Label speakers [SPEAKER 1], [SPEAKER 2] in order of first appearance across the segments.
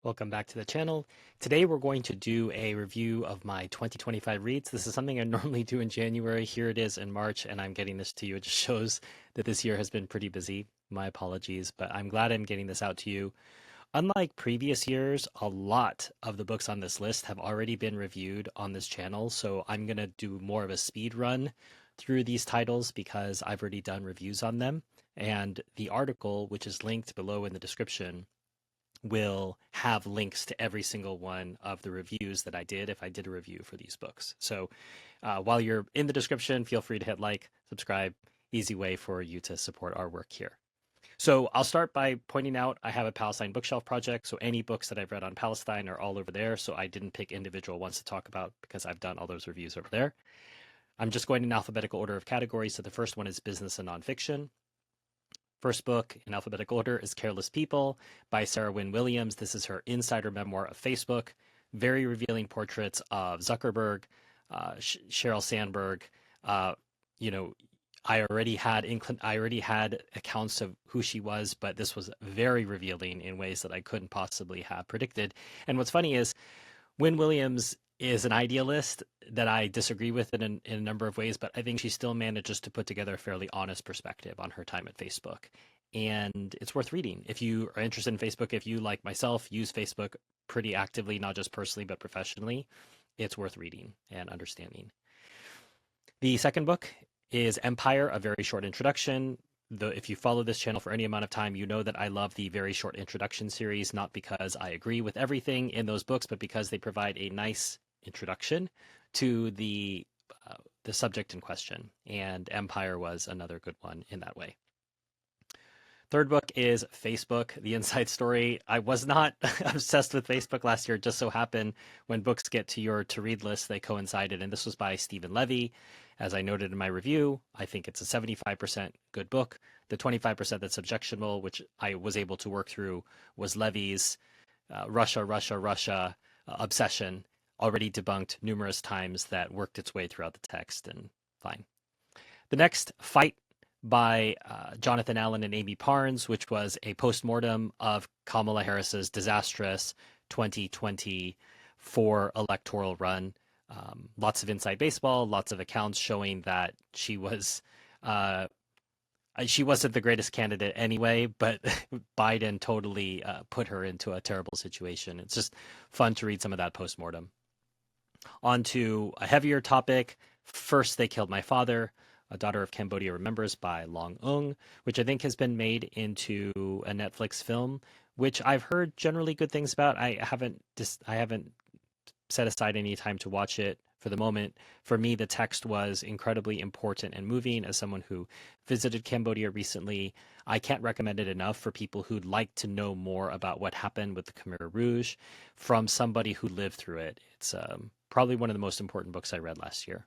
[SPEAKER 1] Welcome back to the channel. Today we're going to do a review of my 2025 reads. This is something I normally do in January. Here it is in March, and I'm getting this to you. It just shows that this year has been pretty busy. My apologies, but I'm glad I'm getting this out to you. Unlike previous years, a lot of the books on this list have already been reviewed on this channel, so I'm going to do more of a speed run through these titles because I've already done reviews on them. And the article, which is linked below in the description, will have links to every single one of the reviews that I did if I did a review for these books. So while you're in the description, feel free to hit like, subscribe, easy way for you to support our work here. So I'll start by pointing out I have a Palestine bookshelf project. So any books that I've read on Palestine are all over there. So I didn't pick individual ones to talk about because I've done all those reviews over there. I'm just going in alphabetical order of categories. So the first one is business and nonfiction. First book in alphabetical order is Careless People by Sarah Wynne Williams. This is her insider memoir of Facebook. Very revealing portraits of Zuckerberg, Sheryl Sandberg. You know, I already had accounts of who she was, but this was very revealing in ways that I couldn't possibly have predicted. And what's funny is Wynne Williams is an idealist that I disagree with in a number of ways, but I think she still manages to put together a fairly honest perspective on her time at Facebook. And it's worth reading. If you are interested in Facebook, if you, like myself, use Facebook pretty actively, not just personally, but professionally, it's worth reading and understanding. The second book is Empire, A Very Short Introduction. If you follow this channel for any amount of time, you know that I love the very short introduction series, not because I agree with everything in those books, but because they provide a nice introduction to the subject in question. And Empire was another good one in that way. Third book is Facebook, The Inside Story. I was not obsessed with Facebook last year. It just so happened when books get to your to-read list, they coincided. And this was by Stephen Levy. As I noted in my review, I think it's a 75% good book. The 25% that's objectionable, which I was able to work through, was Levy's Russia obsession, already debunked numerous times, that worked its way throughout the text, and fine. The next, Fight, by Jonathan Allen and Amy Parnes, which was a postmortem of Kamala Harris's disastrous 2024 electoral run. Lots of inside baseball, lots of accounts showing that she wasn't the greatest candidate anyway, but Biden totally put her into a terrible situation. It's just fun to read some of that postmortem. On to a heavier topic. First, They Killed My Father, A Daughter of Cambodia Remembers by Long Ung, which I think has been made into a Netflix film, which I've heard generally good things about. I haven't set aside any time to watch it for the moment. For me, the text was incredibly important and moving. As someone who visited Cambodia recently, I can't recommend it enough for people who'd like to know more about what happened with the Khmer Rouge from somebody who lived through it. It's probably one of the most important books I read last year.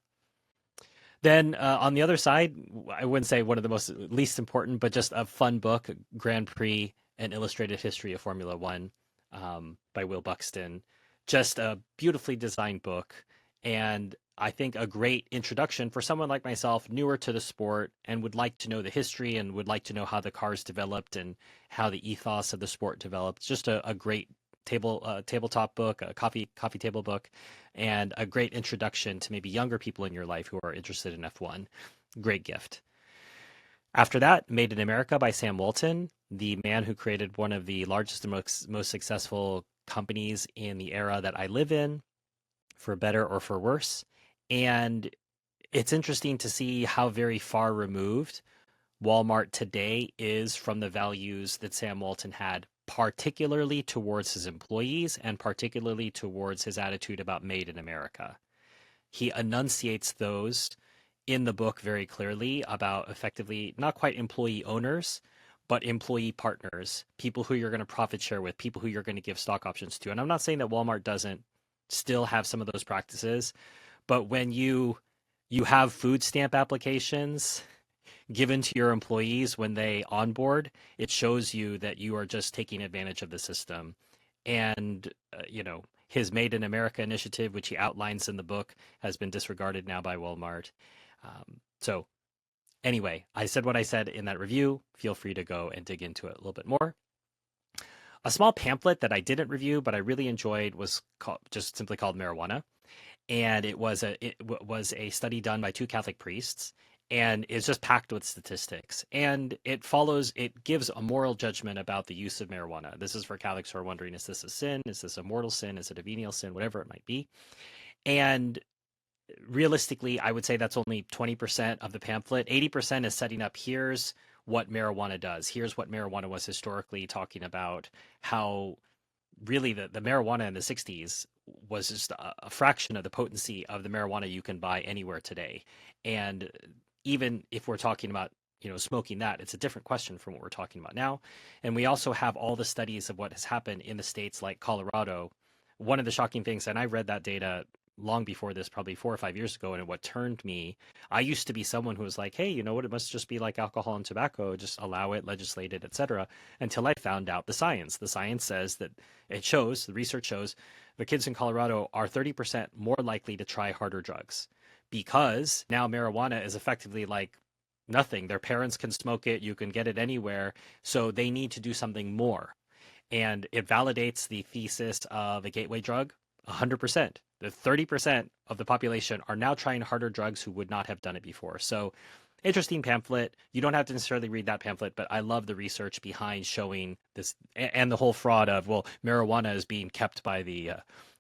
[SPEAKER 1] Then on the other side, I wouldn't say one of the least important, but just a fun book, Grand Prix, An Illustrated History of Formula One by Will Buxton. Just a beautifully designed book, and I think a great introduction for someone like myself, newer to the sport, and would like to know the history and would like to know how the cars developed and how the ethos of the sport developed. Just a great tabletop book, a coffee table book, and a great introduction to maybe younger people in your life who are interested in F1. Great gift. After that, Made in America by Sam Walton, the man who created one of the largest and most successful companies in the era that I live in, for better or for worse. And it's interesting to see how very far removed Walmart today is from the values that Sam Walton had, particularly towards his employees and particularly towards his attitude about Made in America. He enunciates those in the book very clearly about effectively not quite employee owners, but employee partners, people who you're going to profit share with, people who you're going to give stock options to. And I'm not saying that Walmart doesn't still have some of those practices, but when you have food stamp applications given to your employees when they onboard, it shows you that you are just taking advantage of the system. And, his Made in America initiative, which he outlines in the book, has been disregarded now by Walmart. So anyway, I said what I said in that review. Feel free to go and dig into it a little bit more. A small pamphlet that I didn't review, but I really enjoyed was just simply called Marijuana, and it was a study done by two Catholic priests, and it's just packed with statistics. And it gives a moral judgment about the use of marijuana. This is for Catholics who are wondering, is this a sin? Is this a mortal sin? Is it a venial sin? Whatever it might be. And realistically, I would say that's only 20% of the pamphlet. 80% is setting up, here's what marijuana does. Here's what marijuana was historically, talking about how really the marijuana in the 60s was just a fraction of the potency of the marijuana you can buy anywhere today. And even if we're talking about, smoking that, it's a different question from what we're talking about now. And we also have all the studies of what has happened in the states like Colorado. One of the shocking things, and I read that data long before this, probably 4 or 5 years ago, and what turned me, I used to be someone who was like, hey, you know what, it must just be like alcohol and tobacco, just allow it, legislate it, etc., until I found out the science. The science says that the research shows the kids in Colorado are 30% more likely to try harder drugs because now marijuana is effectively like nothing. Their parents can smoke it, you can get it anywhere, so they need to do something more. And it validates the thesis of a gateway drug 100%. The 30% of the population are now trying harder drugs who would not have done it before. So, interesting pamphlet. You don't have to necessarily read that pamphlet, but I love the research behind showing this and the whole fraud of, well, marijuana is being kept by the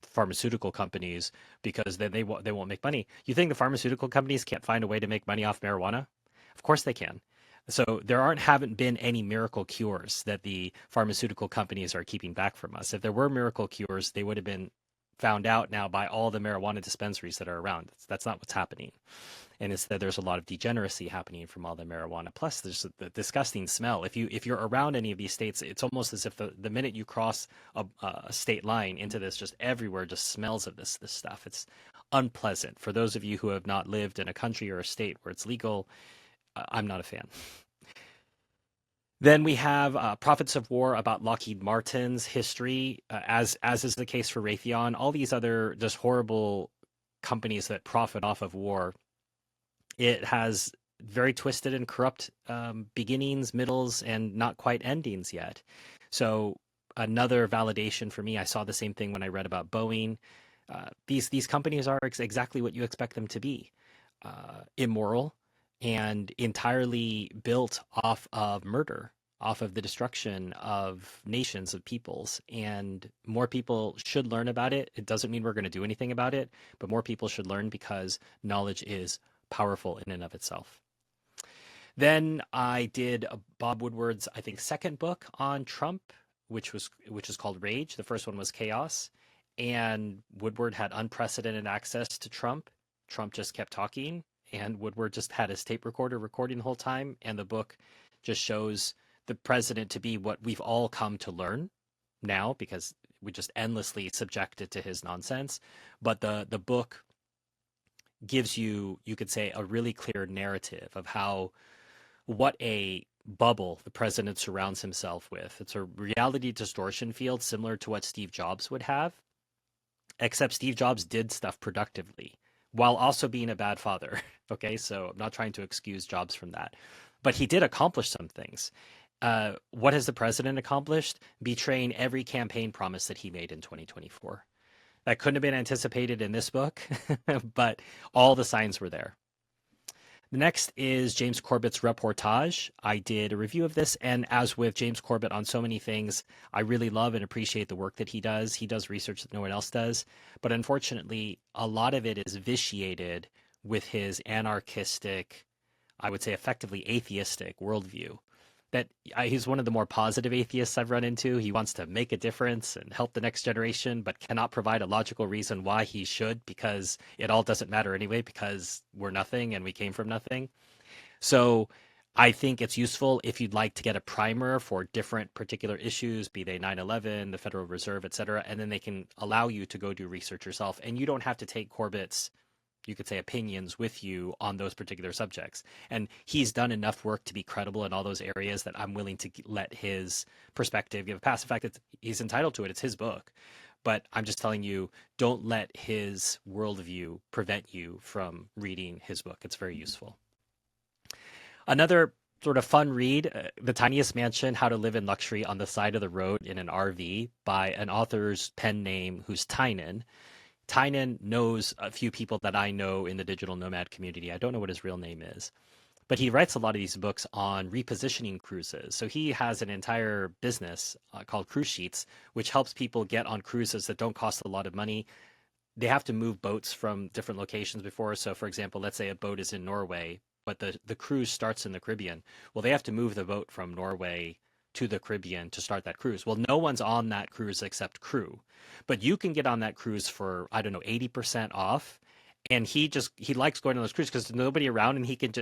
[SPEAKER 1] pharmaceutical companies because then they won't make money. You think the pharmaceutical companies can't find a way to make money off marijuana? Of course they can. So there haven't been any miracle cures that the pharmaceutical companies are keeping back from us. If there were miracle cures, they would have been found out now by all the marijuana dispensaries that are around. That's not what's happening. And instead, there's a lot of degeneracy happening from all the marijuana. Plus, there's the disgusting smell. If you're around any of these states, it's almost as if the minute you cross a state line into this, just everywhere just smells of this stuff. It's unpleasant. For those of you who have not lived in a country or a state where it's legal, I'm not a fan. Then we have Prophets of War about Lockheed Martin's history, as is the case for Raytheon. All these other just horrible companies that profit off of war. It has very twisted and corrupt beginnings, middles, and not quite endings yet. So another validation for me. I saw the same thing when I read about Boeing. These companies are exactly what you expect them to be: immoral and entirely built off of murder, off of the destruction of nations, of peoples. And more people should learn about it. It doesn't mean we're going to do anything about it, but more people should learn because knowledge is powerful in and of itself. Then I did Bob Woodward's, I think, second book on Trump, which is called Rage. The first one was Chaos, and Woodward had unprecedented access to Trump. Trump just kept talking, and Woodward just had his tape recorder recording the whole time. And the book just shows the president to be what we've all come to learn now because we just endlessly subjected to his nonsense. But the book gives you could say, a really clear narrative of what a bubble the president surrounds himself with. It's a reality distortion field similar to what Steve Jobs would have, except Steve Jobs did stuff productively while also being a bad father. Okay, so I'm not trying to excuse Jobs from that, but he did accomplish some things. What has the president accomplished? Betraying every campaign promise that he made in 2024. That couldn't have been anticipated in this book, but all the signs were there. The next is James Corbett's Reportage. I did a review of this, and as with James Corbett on so many things, I really love and appreciate the work that he does. He does research that no one else does, but unfortunately, a lot of it is vitiated with his anarchistic, I would say effectively atheistic worldview. That he's one of the more positive atheists I've run into. He wants to make a difference and help the next generation, but cannot provide a logical reason why he should, because it all doesn't matter anyway, because we're nothing and we came from nothing. So I think it's useful if you'd like to get a primer for different particular issues, be they 9/11, the Federal Reserve, etc., and then they can allow you to go do research yourself. And you don't have to take Corbett's, you could say, opinions with you on those particular subjects. And he's done enough work to be credible in all those areas that I'm willing to let his perspective give a pass. In fact, he's entitled to it. It's his book. But I'm just telling you, don't let his worldview prevent you from reading his book. It's very useful. Another sort of fun read, The Tiniest Mansion: How to Live in Luxury on the Side of the Road in an RV by an author's pen name who's Tynan. Tynan knows a few people that I know in the digital nomad community. I don't know what his real name is, but he writes a lot of these books on repositioning cruises. So he has an entire business called Cruise Sheets, which helps people get on cruises that don't cost a lot of money. They have to move boats from different locations before. So, for example, let's say a boat is in Norway, but the cruise starts in the Caribbean. Well, they have to move the boat from Norway to the Caribbean to start that cruise. Well, no one's on that cruise except crew, but you can get on that cruise for, I don't know, 80% off. And he likes going on those cruises because there's nobody around and he can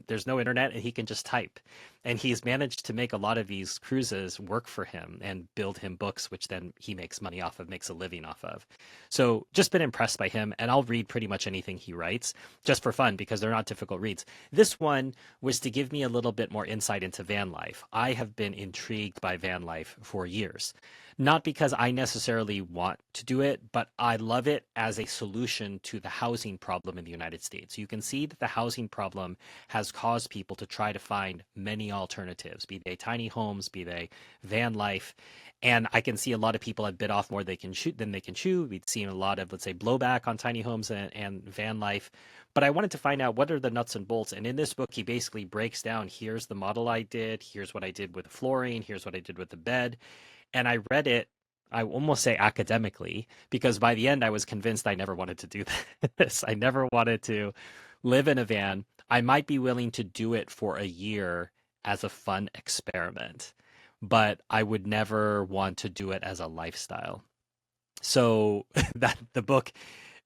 [SPEAKER 1] there's no internet and he can just type. And he's managed to make a lot of these cruises work for him and build him books, which then he makes money off of, makes a living off of. So just been impressed by him, and I'll read pretty much anything he writes just for fun because they're not difficult reads. This one was to give me a little bit more insight into van life. I have been intrigued by van life for years. Not because I necessarily want to do it, but I love it as a solution to the housing problem in the United States. You can see that the housing problem has caused people to try to find many alternatives, be they tiny homes, be they van life. And I can see a lot of people have bit off more than they can chew. We've seen a lot of, let's say, blowback on tiny homes and van life. But I wanted to find out what are the nuts and bolts. And in this book, he basically breaks down, here's the model I did, here's what I did with the flooring, here's what I did with the bed. And I read it, I almost say academically, because by the end I was convinced I never wanted to do this. I never wanted to live in a van. I might be willing to do it for a year as a fun experiment, but I would never want to do it as a lifestyle. So that the book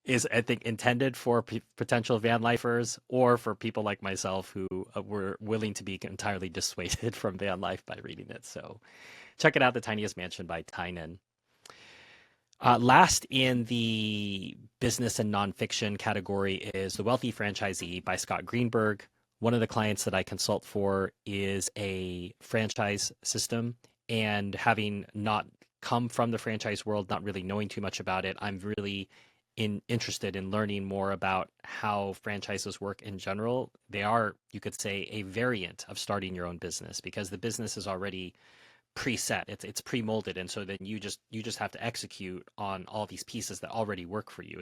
[SPEAKER 1] is, I think, intended for potential van lifers or for people like myself who were willing to be entirely dissuaded from van life by reading it. So check it out, The Tiniest Mansion by Tynan. Last in the business and nonfiction category is The Wealthy Franchisee by Scott Greenberg. One of the clients that I consult for is a franchise system, and having not come from the franchise world, not really knowing too much about it, I'm really interested in learning more about how franchises work in general. They are, you could say, a variant of starting your own business because the business is already preset, it's pre-molded, and so then you just have to execute on all these pieces that already work for you.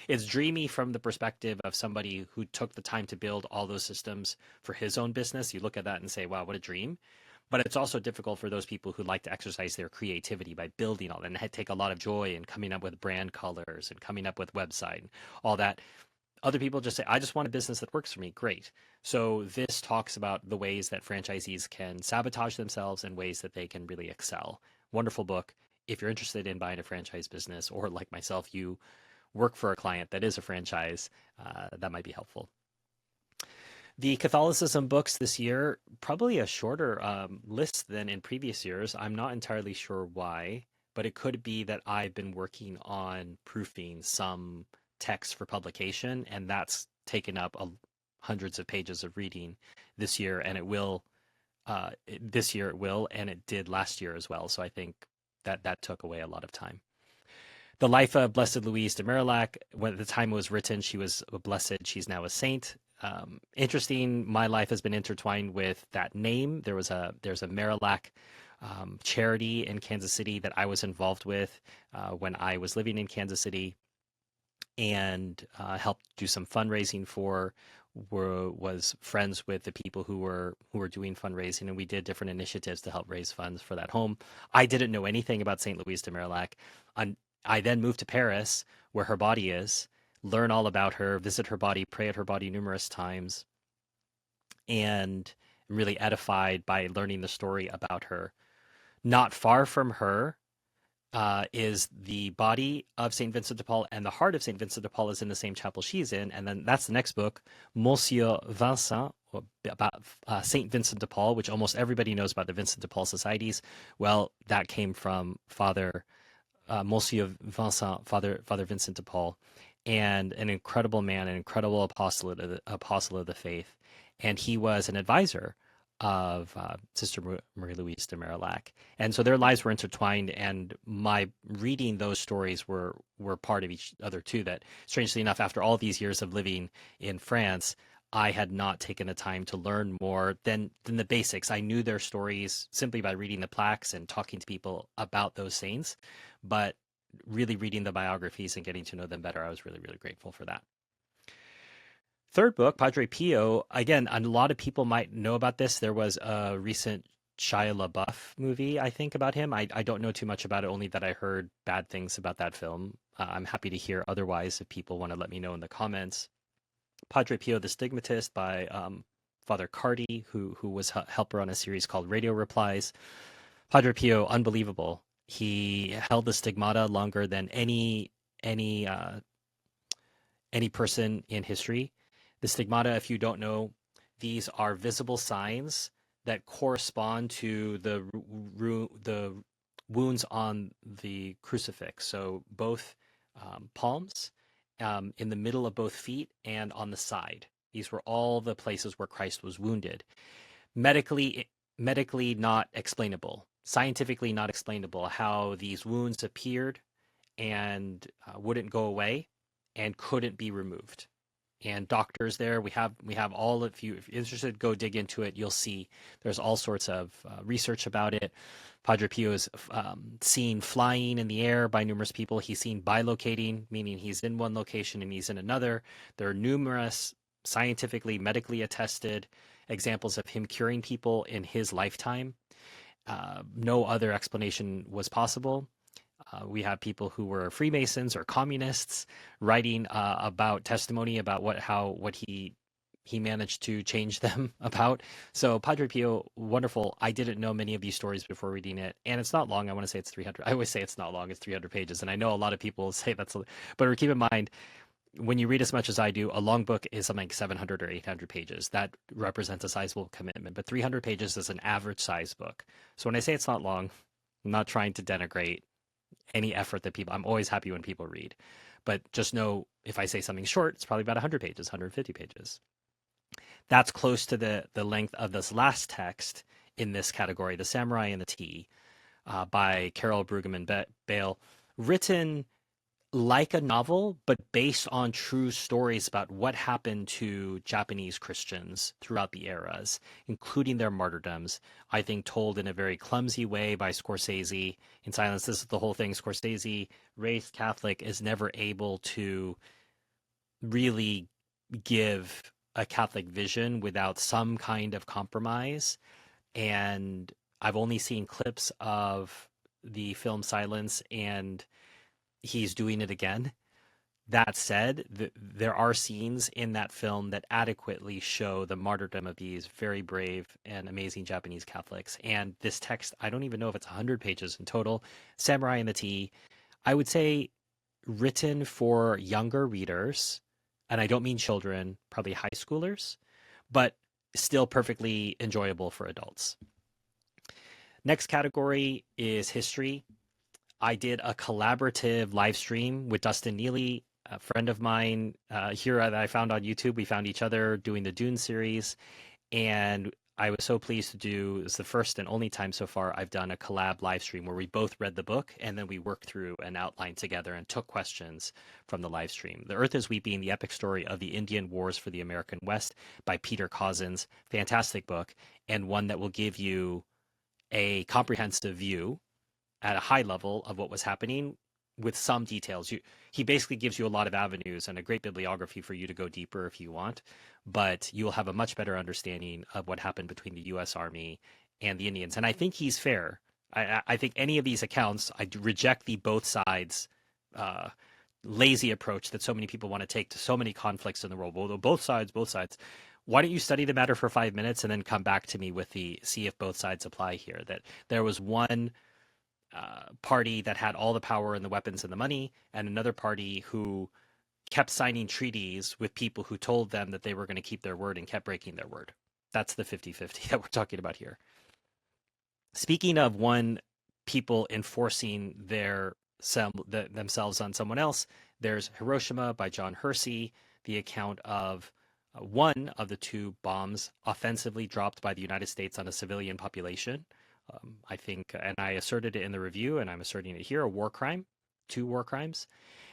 [SPEAKER 1] It's dreamy from the perspective of somebody who took the time to build all those systems for his own business. You look at that and say, wow, what a dream. But it's also difficult for those people who like to exercise their creativity by building all that and take a lot of joy in coming up with brand colors and coming up with website and all that. Other people just say, I just want a business that works for me. Great. So this talks about the ways that franchisees can sabotage themselves and ways that they can really excel. Wonderful book. If you're interested in buying a franchise business, or like myself, you work for a client that is a franchise, that might be helpful. The Catholicism books this year, probably a shorter list than in previous years. I'm not entirely sure why, but it could be that I've been working on proofing some text for publication, and that's taken up hundreds of pages of reading this year, and it will. This year it will, and it did last year as well. So I think that took away a lot of time. The life of Blessed Louise de Marillac. When the time it was written, she was a blessed. She's now a saint. Interesting. My life has been intertwined with that name. There's a Marillac charity in Kansas City that I was involved with when I was living in Kansas City, and helped do some fundraising for. Was friends with the people who were doing fundraising, and we did different initiatives to help raise funds for that home. I didn't know anything about St. Louise de Marillac. I then moved to Paris, where her body is, learn all about her, visit her body, pray at her body numerous times, and really edified by learning the story about her. Not far from her is the body of St. Vincent de Paul, and the heart of St. Vincent de Paul is in the same chapel she's in. And then that's the next book, Monsieur Vincent, about St. Vincent de Paul, which almost everybody knows about the Vincent de Paul societies. Well, that came from Father Monsieur Vincent, Father Vincent de Paul, and an incredible man, an incredible apostle of the faith. And he was an advisor of Sister Marie Louise de Marillac. And so their lives were intertwined, and my reading those stories were part of each other too. That strangely enough, after all these years of living in France, I had not taken the time to learn more than the basics. I knew their stories simply by reading the plaques and talking to people about those saints, but really reading the biographies and getting to know them better, I was really, really grateful for that. Third book, Padre Pio. Again, a lot of people might know about this. There was a recent Shia LaBeouf movie, I think, about him. I don't know too much about it, only that I heard bad things about that film. I'm happy to hear otherwise if people want to let me know in the comments. Padre Pio the Stigmatist by Father Cardi, who was a helper on a series called Radio Replies. Padre Pio, unbelievable. He held the stigmata longer than any any person in history. The stigmata, if you don't know, these are visible signs that correspond to the wounds on the crucifix. So both palms, in the middle of both feet, and on the side. These were all the places where Christ was wounded. Medically, medically not explainable, scientifically not explainable how these wounds appeared and wouldn't go away and couldn't be removed. And doctors there, we have all. If you're interested, go dig into it. You'll see there's all sorts of research about it. Padre Pio is seen flying in the air by numerous people. He's seen bilocating, meaning he's in one location and he's in another. There are numerous scientifically, medically attested examples of him curing people in his lifetime. No other explanation was possible. We have people who were Freemasons or communists writing about testimony about what he managed to change them about. So Padre Pio, wonderful. I didn't know many of these stories before reading it, and it's not long. I want to say it's 300. I always say it's not long. It's 300 pages, and I know a lot of people say but keep in mind, when you read as much as I do, a long book is something like 700 or 800 pages. That represents a sizable commitment, but 300 pages is an average size book. So when I say it's not long, I'm not trying to denigrate any effort that I'm always happy when people read. But just know if I say something short, it's probably about 100 pages, 150 pages. That's close to the length of this last text in this category, The Samurai and the Tea, by Carol Brueggemann Bale, written like a novel, but based on true stories about what happened to Japanese Christians throughout the eras, including their martyrdoms. I think told in a very clumsy way by Scorsese in Silence. This is the whole thing. Scorsese, raised Catholic, is never able to really give a Catholic vision without some kind of compromise. And I've only seen clips of the film Silence, and he's doing it again. That said, there are scenes in that film that adequately show the martyrdom of these very brave and amazing Japanese Catholics. And this text, I don't even know if it's 100 pages in total. Samurai and the Tea, I would say written for younger readers, and I don't mean children, probably high schoolers, but still perfectly enjoyable for adults. Next category is history. I did a collaborative live stream with Dustin Neely, a friend of mine here that I found on YouTube. We found each other doing the Dune series, and I was so pleased to do. It's the first and only time so far I've done a collab live stream where we both read the book and then we worked through an outline together and took questions from the live stream. The Earth is Weeping, the epic story of the Indian Wars for the American West by Peter Cozzens. Fantastic book, and one that will give you a comprehensive view at a high level of what was happening with some details. He basically gives you a lot of avenues and a great bibliography for you to go deeper if you want, but you'll have a much better understanding of what happened between the U.S. Army and the Indians. And I think he's fair. I think any of these accounts, I reject the both sides lazy approach that so many people want to take to so many conflicts in the world. Well, both sides, both sides. Why don't you study the matter for 5 minutes and then come back to me with see if both sides apply here? That there was one party that had all the power and the weapons and the money, and another party who kept signing treaties with people who told them that they were going to keep their word and kept breaking their word. That's the 50-50 that we're talking about here. Speaking of people enforcing themselves on someone else, there's Hiroshima by John Hersey, the account of one of the two bombs offensively dropped by the United States on a civilian population. I think, and I asserted it in the review, and I'm asserting it here, a war crime. to war crimes.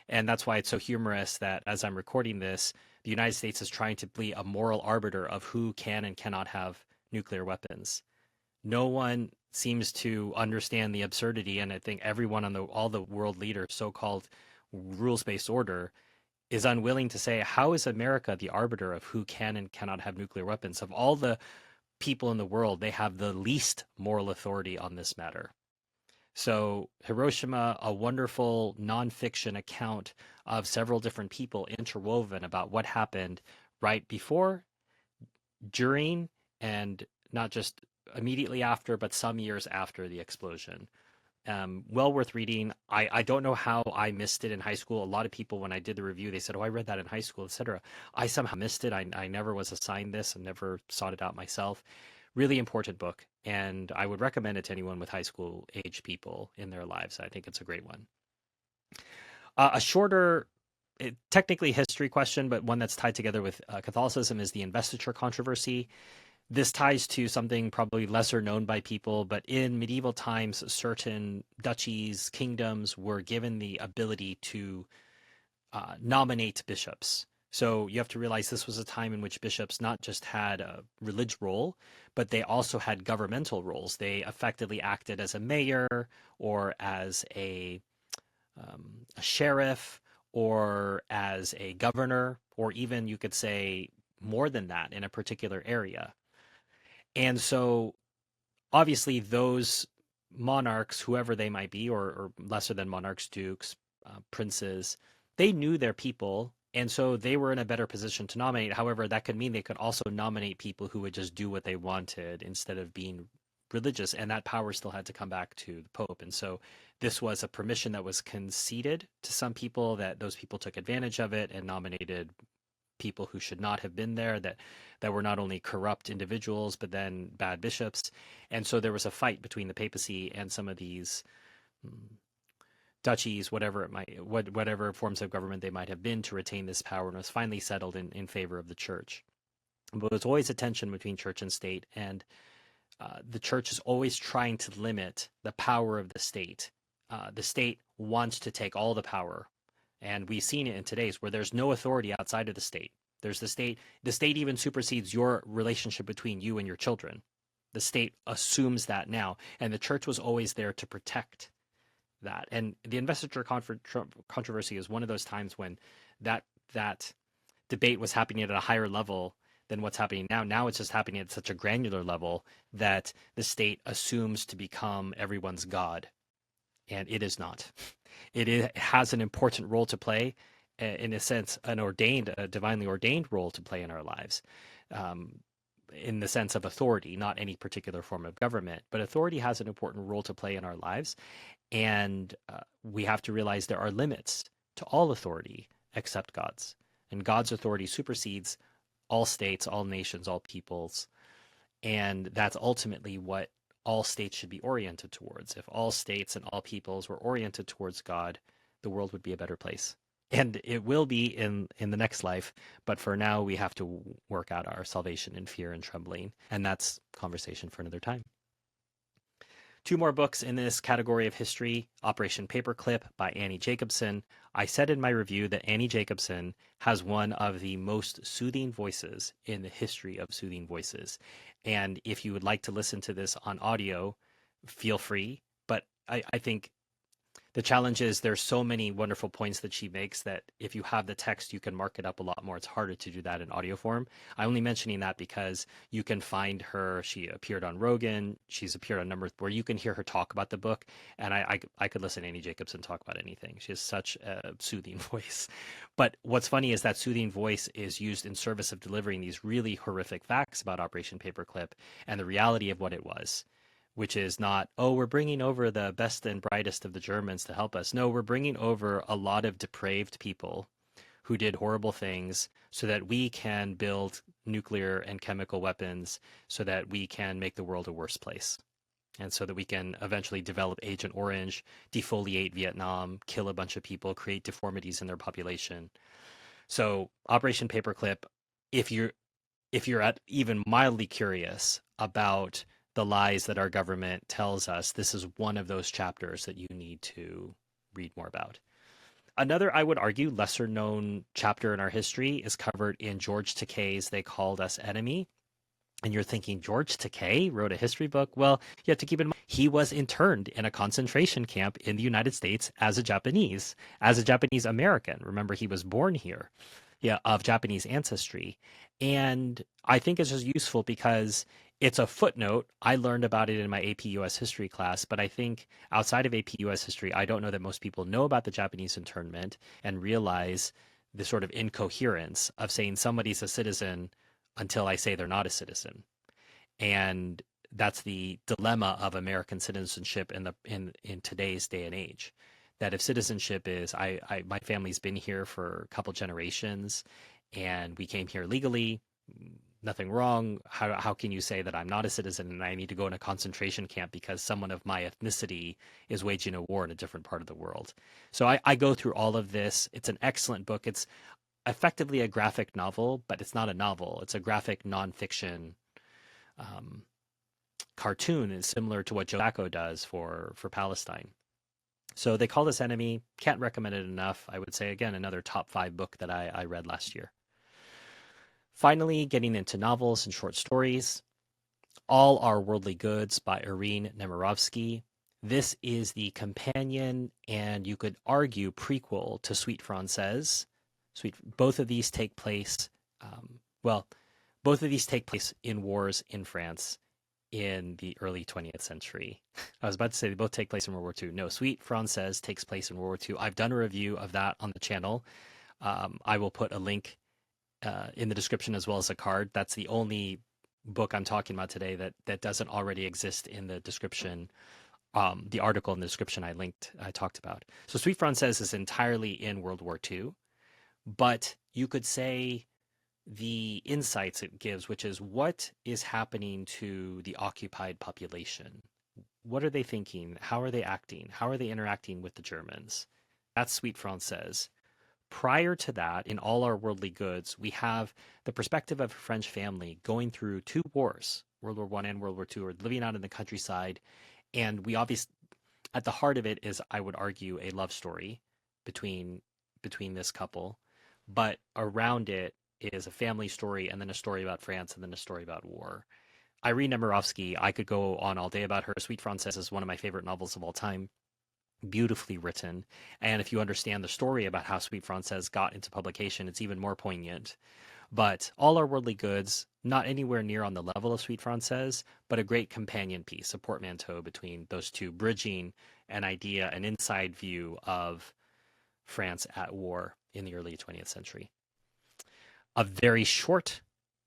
[SPEAKER 1] And that's why it's so humorous that as I'm recording this, the United States is trying to be a moral arbiter of who can and cannot have nuclear weapons. No one seems to understand the absurdity, and I think everyone on all the world leaders, so-called rules-based order, is unwilling to say, how is America the arbiter of who can and cannot have nuclear weapons? Of all the people in the world, they have the least moral authority on this matter. So Hiroshima, a wonderful nonfiction account of several different people interwoven about what happened right before, during, and not just immediately after, but some years after the explosion. Well worth reading. I don't know how I missed it in high school. A lot of people, when I did the review, they said, "Oh, I read that in high school, etc." I somehow missed it. I never was assigned this and never sought it out myself. Really important book, and I would recommend it to anyone with high school age people in their lives. I think it's a great one. A shorter, technically history question, but one that's tied together with Catholicism is the investiture controversy. This ties to something probably lesser known by people, but in medieval times, certain duchies, kingdoms were given the ability to nominate bishops. So you have to realize this was a time in which bishops not just had a religious role, but they also had governmental roles. They effectively acted as a mayor or as a sheriff or as a governor, or even you could say more than that in a particular area. And so obviously those monarchs, whoever they might be, or lesser than monarchs, dukes, princes, they knew their people. And so they were in a better position to nominate. However, that could mean they could also nominate people who would just do what they wanted instead of being religious. And that power still had to come back to the Pope. And so this was a permission that was conceded to some people, that those people took advantage of it and nominated people who should not have been there, that were not only corrupt individuals but then bad bishops. And so there was a fight between the papacy and some of these duchies, whatever forms of government they might have been, to retain this power, and was finally settled in favor of the church. But there's always a tension between church and state, and the church is always trying to limit the power of the state. The state wants to take all the power. And we've seen it in today's, where there's no authority outside of the state. There's the state. The state even supersedes your relationship between you and your children. The state assumes that now. And the church was always there to protect that. And the investiture controversy is one of those times when that debate was happening at a higher level than what's happening now. Now it's just happening at such a granular level that the state assumes to become everyone's God. And it is not. It has an important role to play, in a sense, a divinely ordained role to play in our lives, in the sense of authority, not any particular form of government, but authority has an important role to play in our lives. And we have to realize there are limits to all authority except God's. And God's authority supersedes all states, all nations, all peoples. And that's ultimately what all states should be oriented towards. If all states and all peoples were oriented towards God, the world would be a better place. And it will be in the next life, but for now we have to work out our salvation in fear and trembling, and that's conversation for another time. Two more books in this category of history: Operation Paperclip by Annie Jacobsen. I said in my review that Annie Jacobsen has one of the most soothing voices in the history of soothing voices. And if you would like to listen to this on audio, feel free. But I think the challenge is there's so many wonderful points that she makes that if you have the text, you can mark it up a lot more. It's harder to do that in audio form. I'm only mentioning that because you can find her. She appeared on Rogan. She's appeared on a number where you can hear her talk about the book. And I could listen to Annie Jacobsen talk about anything. She has such a soothing voice. But what's funny is that soothing voice is used in service of delivering these really horrific facts about Operation Paperclip and the reality of what it was, which is not, oh, we're bringing over the best and brightest of the Germans to help us. No, we're bringing over a lot of depraved people who did horrible things so that we can build nuclear and chemical weapons so that we can make the world a worse place. And so that we can eventually develop Agent Orange, defoliate Vietnam, kill a bunch of people, create deformities in their population. So Operation Paperclip, if you're at even mildly curious about the lies that our government tells us, this is one of those chapters that you need to read more about. Another, I would argue, lesser known chapter in our history is covered in George Takei's They Called Us Enemy. And you're thinking, George Takei wrote a history book? Well, you have to keep in mind, he was interned in a concentration camp in the United States as a Japanese American. Remember, he was born here, yeah, of Japanese ancestry. And I think it's just useful because it's a footnote. I learned about it in my AP US history class, but I think outside of AP US history, I don't know that most people know about the Japanese internment and realize the sort of incoherence of saying somebody's a citizen until I say they're not a citizen. And that's the dilemma of American citizenship in today's day and age. That if citizenship is my family's been here for a couple generations and we came here legally, nothing wrong. How can you say that I'm not a citizen and I need to go in a concentration camp because someone of my ethnicity is waging a war in a different part of the world? So I go through all of this. It's an excellent book. It's effectively a graphic novel, but it's not a novel. It's a graphic nonfiction um, cartoon, is similar to what Joe Sacco does for Palestine. So They Call Us Enemy. Can't recommend it enough. I would say, again, another top 5 book that I read last year. Finally, getting into novels and short stories. All Our Worldly Goods by Irene Nemirovsky. This is the companion and you could argue prequel to Suite Francaise. Both of these take place, well, both of these take place in wars in France in the early 20th century. I was about to say they both take place in World War II. No, Suite Francaise takes place in World War II. I've done a review of that on the channel. I will put a link in the description as well as a card. That's the only book I'm talking about today that doesn't already exist in the description. The article in the description I talked about. So Suite Francaise is entirely in World War II, but you could say the insights it gives, which is what is happening to the occupied population. What are they thinking? How are they acting? How are they interacting with the Germans? That's Suite Francaise. Prior to that, in All Our Worldly Goods, we have the perspective of a French family going through 2 wars, World War I and World War II, or living out in the countryside. And we obviously, at the heart of it is, I would argue, a love story between this couple. But around it is a family story and then a story about France and then a story about war. Irene Nemirovsky, I could go on all day about her. Suite Francaise is one of my favorite novels of all time. Beautifully written. And if you understand the story about how Suite Francaise got into publication, it's even more poignant. But All Our Worldly Goods, not anywhere near on the level of Suite Francaise, but a great companion piece, a portmanteau between those two, bridging an idea, an inside view of France at war in the early 20th century. A very short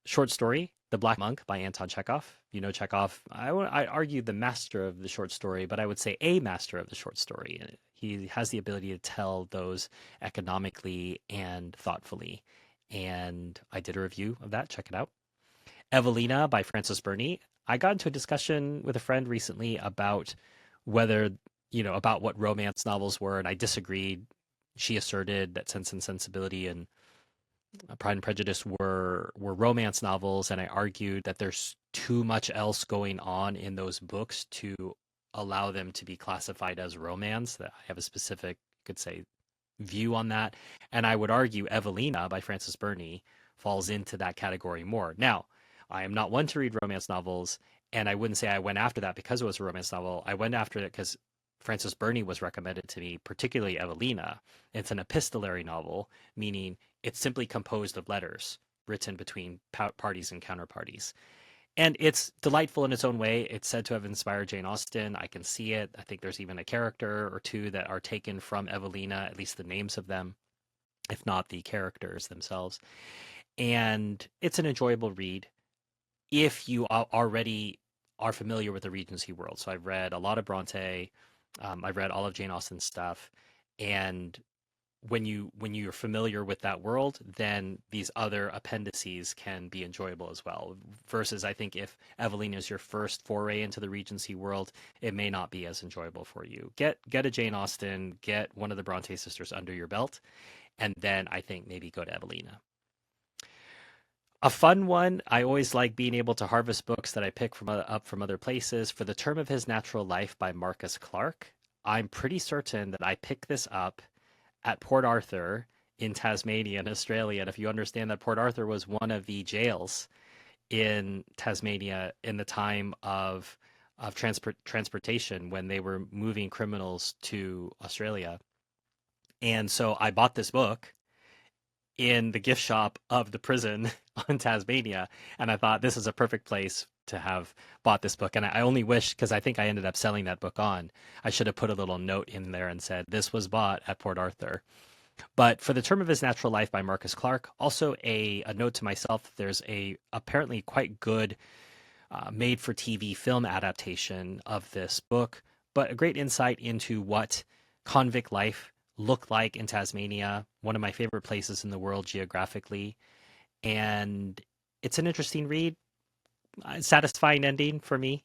[SPEAKER 1] story, The Black Monk by Anton Chekhov. You know Chekhov, I argue the master of the short story, but I would say a master of the short story. He has the ability to tell those economically and thoughtfully. And I did a review of that. Check it out. Evelina by Frances Burney. I got into a discussion with a friend recently about whether, about what romance novels were, and I disagreed. She asserted that Sense and Sensibility and Pride and Prejudice were romance novels, and I argued that there's too much else going on in those books to allow them to be classified as romance. That I have a specific, could say, view on that, and I would argue Evelina by Frances Burney falls into that category more. Now, I am not one to read romance novels, and I wouldn't say I went after that because it was a romance novel. I went after it because Frances Burney was recommended to me, particularly Evelina. It's an epistolary novel, meaning it's simply composed of letters written between parties and counterparties. And it's delightful in its own way. It's said to have inspired Jane Austen. I can see it. I think there's even a character or two that are taken from Evelina, at least the names of them, if not the characters themselves. And it's an enjoyable read if you already are familiar with the Regency world. So I've read a lot of Bronte. I've read all of Jane Austen's stuff. And when you're familiar with that world, then these other appendices can be enjoyable as well. Versus, I think if Evelina is your first foray into the Regency world, it may not be as enjoyable for you. Get a Jane Austen, get one of the Bronte sisters under your belt, and then I think maybe go to Evelina. A fun one, I always like being able to harvest books that I pick up from other places. For the Term of His Natural Life by Marcus Clarke, I'm pretty certain that I picked this up at Port Arthur in Tasmania in Australia. And if you understand that Port Arthur was one of the jails in Tasmania in the time of transportation when they were moving criminals to Australia. And so I bought this book in the gift shop of the prison on Tasmania. And I thought this is a perfect place to have bought this book. And I only wish, because I think I ended up selling that book on, I should have put a little note in there and said, this was bought at Port Arthur. But for the Term of His Natural Life by Marcus Clarke, also a note to myself, there's a apparently quite good made for TV film adaptation of this book, but a great insight into what convict life looked like in Tasmania, one of my favorite places in the world geographically. And it's an interesting read, satisfying ending for me.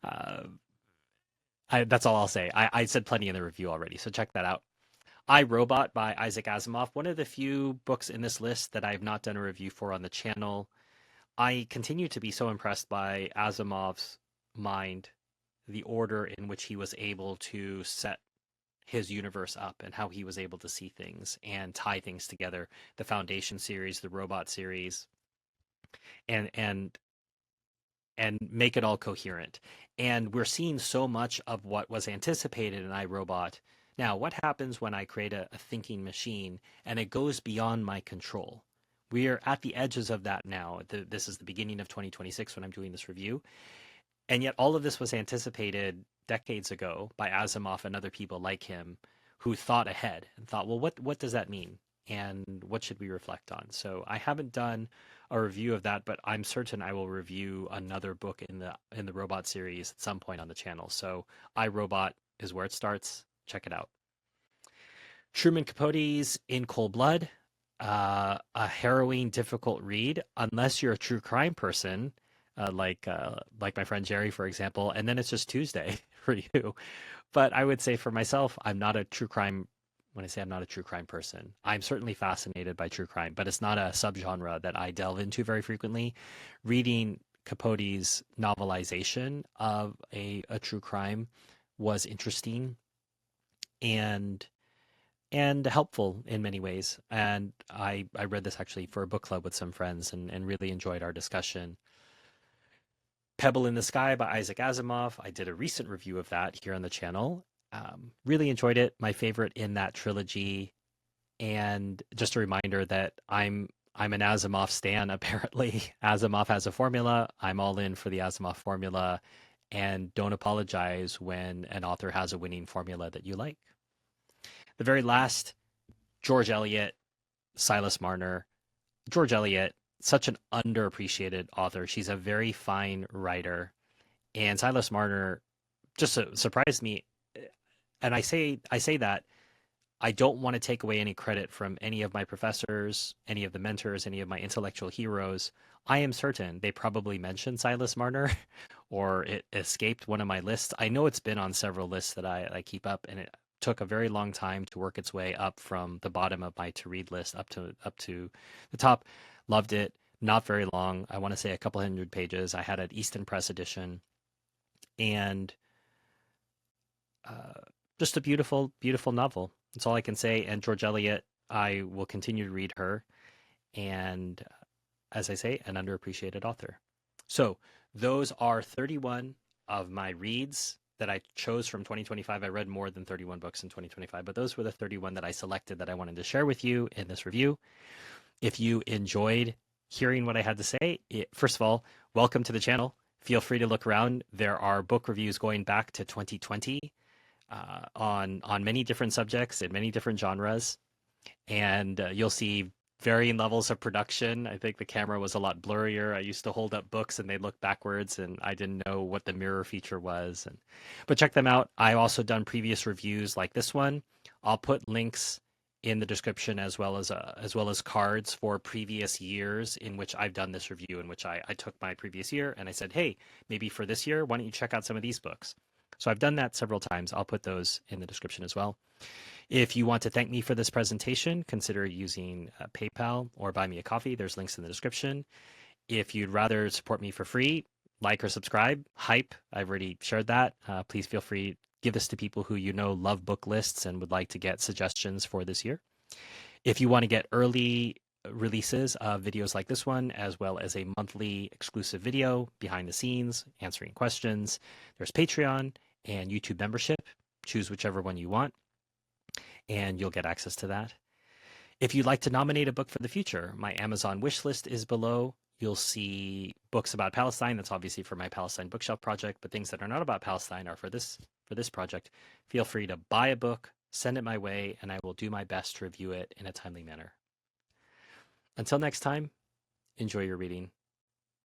[SPEAKER 1] Uh, that's all I'll say. I said plenty in the review already, so check that out. I, Robot by Isaac Asimov, one of the few books in this list that I've not done a review for on the channel. I continue to be so impressed by Asimov's mind, the order in which he was able to set his universe up and how he was able to see things and tie things together. The Foundation series, the Robot series, and make it all coherent. And we're seeing so much of what was anticipated in iRobot. Now, what happens when I create a thinking machine and it goes beyond my control? We are at the edges of that now. This is the beginning of 2026 when I'm doing this review. And yet all of this was anticipated decades ago by Asimov and other people like him who thought ahead and thought, well, what does that mean? And what should we reflect on? So I haven't done a review of that, but I'm certain I will review another book in the Robot series at some point on the channel. So iRobot is where it starts. Check it out. Truman Capote's In Cold Blood, a harrowing, difficult read, unless you're a true crime person, like my friend Jerry, for example, and then it's just Tuesday for you. But I would say for myself, I'm not a true crime. When I say I'm not a true crime person, I'm certainly fascinated by true crime, but it's not a subgenre that I delve into very frequently. Reading Capote's novelization of a true crime was interesting and helpful in many ways. And I read this actually for a book club with some friends and really enjoyed our discussion. Pebble in the Sky by Isaac Asimov. I did a recent review of that here on the channel. Really enjoyed it. My favorite in that trilogy. And just a reminder that I'm an Asimov stan, apparently. Asimov has a formula. I'm all in for the Asimov formula. And don't apologize when an author has a winning formula that you like. The very last, George Eliot, Silas Marner. George Eliot, such an underappreciated author. She's a very fine writer. And Silas Marner just surprised me. And I say that I don't want to take away any credit from any of my professors, any of the mentors, any of my intellectual heroes. I am certain they probably mentioned Silas Marner or it escaped one of my lists. I know it's been on several lists that I keep up, and it took a very long time to work its way up from the bottom of my to read list up to the top. Loved it. Not very long. I want to say a couple hundred pages. I had an Easton Press edition, and just a beautiful, beautiful novel. That's all I can say. And George Eliot, I will continue to read her. And as I say, an underappreciated author. So those are 31 of my reads that I chose from 2025. I read more than 31 books in 2025, but those were the 31 that I selected that I wanted to share with you in this review. If you enjoyed hearing what I had to say, first of all, welcome to the channel. Feel free to look around. There are book reviews going back to 2020 on many different subjects in many different genres, and you'll see varying levels of production. I think the camera was a lot blurrier. I used to hold up books and they looked backwards, and I didn't know what the mirror feature was. But check them out. I've also done previous reviews like this one. I'll put links in the description as well as cards for previous years in which I've done this review, in which I took my previous year and I said, hey, maybe for this year, why don't you check out some of these books? So I've done that several times. I'll put those in the description as well. If you want to thank me for this presentation, consider using PayPal or buy me a coffee. There's links in the description. If you'd rather support me for free, like or subscribe. Hype, I've already shared that. Please feel free Give this to people who you know love book lists and would like to get suggestions for this year. If you want to get early releases of videos like this one, as well as a monthly exclusive video behind the scenes, answering questions, there's Patreon and YouTube membership. Choose whichever one you want, and you'll get access to that. If you'd like to nominate a book for the future, my Amazon wish list is below. You'll see books about Palestine. That's obviously for my Palestine bookshelf project, but things that are not about Palestine are for this project. Feel free to buy a book, send it my way, and I will do my best to review it in a timely manner. Until next time, enjoy your reading.